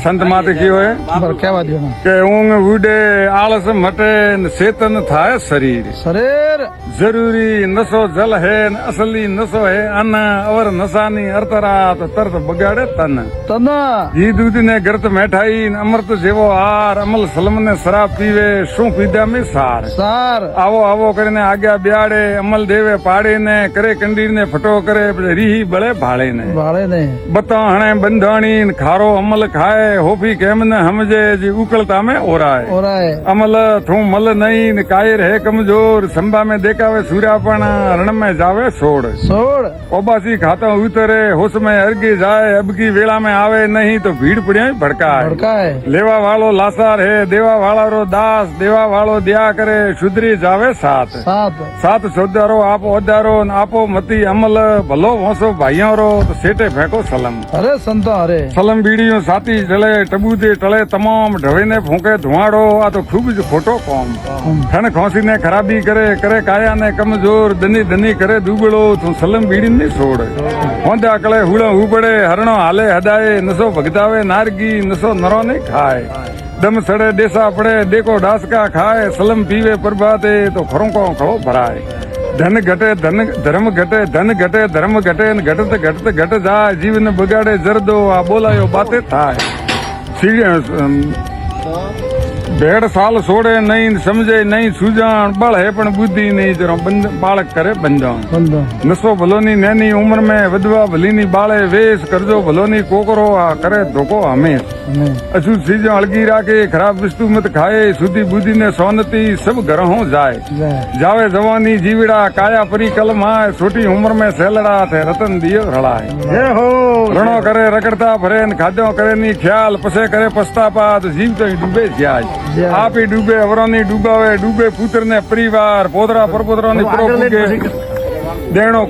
સંત માતે કયો કે ઊંઘ ઉડે આળસ મટે ચેતન થાય શરીર જરૂરી નશો જલ હે અસલી નશો હે અન્ન અવર નશાની અર્તરાત તર્ત બગાડે તન ઘી દૂધ ને ગરત મેઠાઈ અમૃત જેવો હાર અમલ સલમ ને શરાબ પીવે શું પીધા મેં સાર આવો આવો કરીને આગા બ્યાડે અમલ દેવે પાડે ને કરે કંડીર ને ફટો કરે રીહી બળે ભાળે ને બતા હણે બંધાણી ખારો અમલ ખાય હોફી કેમ ને સમજે जी उकलता में ओराए अमल थू मल नहीं न कायर है कमजोर संभा में देखावे सूर्यापण रण में जावे सोड़ ओबासी खाता उतरे होश में अर्गी जाए अब की वेला में आवे नहीं तो भीड़ पड़िया भड़काए लेवा वालो लासार है देवा वाला रो दास देवा वालो दिया करे शुद्री जावे सात सौदारो आपो अदारो आपो मती अमल भलो वोसो भाइयों रो तो सेटे फेंको सलम अरे संतो अरे सलम बीड़ियों साथी जले टबूते टले तमाम ढवे ने फूके धुआड़ो आ तो खूब ज खोटो कौम ठन खोसी ने खराबी करे काया ने कमजोर दनी दनी करे दुबड़ो तू सलम बीड़ी ने छोड़ होंदा कले हुड़ा उपड़े हरणो हाले हदाए नसो भगतावे नारगी नसो नरो ने खाए दम सड़े देसा पड़े देखो डासका खाए सलम पीवे प्रभाते तो खरों को खड़ो भराए धन घटे धर्म घटे धन घटे धर्म घटे घटत घटत घट जाए जीवन बगाड़े जरदो आ बोलायो बातें थाय भेड़ साल सोड़े नहीं समझे नहीं सूजाण बल है पण बुद्धि नहीं जरो बालक करे बंधाण नसो भलोनी नैनी उम्र में वधवा भलीनी बाळे वेश करजो भलोनी कोकरो आ करे धोको हमेश अछूत चीजों हलकी राखे खराब वस्तु मत खाए सुधी बुद्धि ने सोनती सब घरों जाए जावे जवानी जीवड़ा काया परी कलम आए छोटी उम्र में सेलड़ा थे रतन दियो रड़ाए रणो करे रगड़ता भरे खाद्यों करे नी ख्याल पसे करे पछतापा तो जीव तो डूबे जाए आप ही डूबे अवरोनी डूबावे डूबे पुत्र ने परिवार पोतरा परपोतरा ने देनो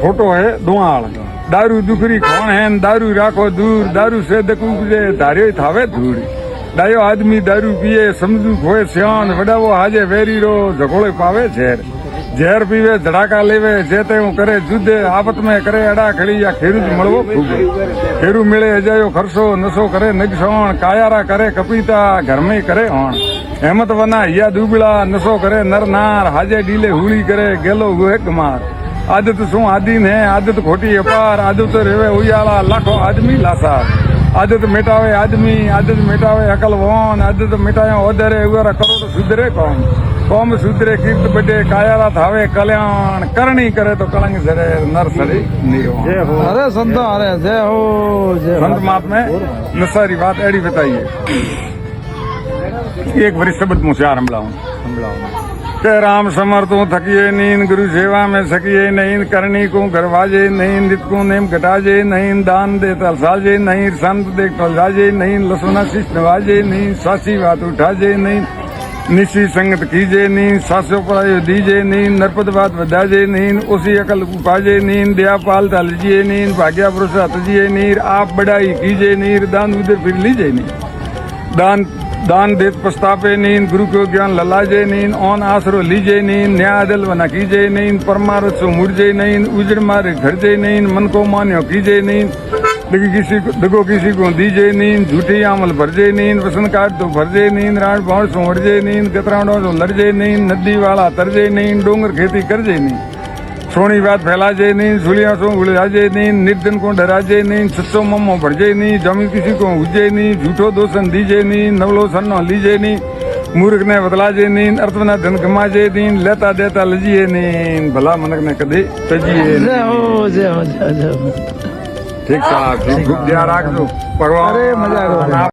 फोटो है दुआल दारू दुखरी कौन है दारू राखो दूर दारू से दकूजे धारियो थावे धूड़ डायो आदमी दारू पिए समझू खोए सियान वडावो हाजे वेरी रो झकोड़े पावे झेर पीवे धड़ाका लेवे जेते करे जुद्धे आपत में करे अड़ा खड़ी या खेरूज मळवो खूबे खेरू मिले अजायो खरसो नसो करे नगसोण कायारा करे कपीता घर में करे होण हेमत वना या दुबड़ा नसो करे नर नार हाजे डीले हुली करे गेलो गुहे गमार आदत सु आदीन है आदत खोटी अपार आदत रेवे उजाला लाखों आदमी लासार आदत मिटावे आदमी आदत मिटावे अकल वोन आदत मिटायो ओदरे उगरा करोड़ सुधरे कौम सुधरे कीर्त बड़े कायाला थावे कल्याण करनी करे तो कलंग सरे नर सरे नहीं हो अरे संतो अरे जय हो संत मात में नसारी बात एड़ी बताइए एक बड़ी शब्द मुझे हमलाऊं के राम समर्थो थकिए नींद गुरु सेवा में सकिए नहीं करनी को गरवाजे नहीं नित को नेम घटाजे नहीं दान दे तलसाजे नहीं संत देख तलसाजे नहीं लसुना शिष नवाजे नहीं सासी बात उठाजे नहीं निशी संगत कीजे नींद सासो पढ़ाई दीजे नींद नरपत बात बधाजे नींद उसी अकल उपाजे नींद दया पाल तलजिए नींद भाग्या पुरुष तजिए नीर आप बढ़ाई कीजे नीर दान उधर फिर लीजे नींद दान देत पछतापे नींद गुरु को ज्ञान ललाजे नींद ओन आसरो लीजे नींद न्याय दल वना कीजे नींद परमारथ सो मुरजे नींद उजड़ मारे घरजे नींद मन को मान्यो कीजे नींद दगो किसी को दीजे नींद झूठी आमल भरजे नींद वसन काट तो भरजे नींद राण भाण सो वड़जे नींद कतराणो सो लड़जे नींद नदी वाला तरजे नींद डोंगर खेती करजे नींद सोनी बात फैलाजे नींद सुलिया सो उड़ाजे नींद निर्धन को डराजे नींद सच्चो मम्मो भरजे नींद जमी किसी को उजे नींद झूठो दोषन दीजे नींद नवलो सन्नो लीजे नींद मूर्ख ने बदलाजे नींद अर्थवना धन गमाजे नींद लेता देता लजिए नींद भला मनक ने कदे तजिए ठीक साहब खूब ध्यान रखो भगवान मजा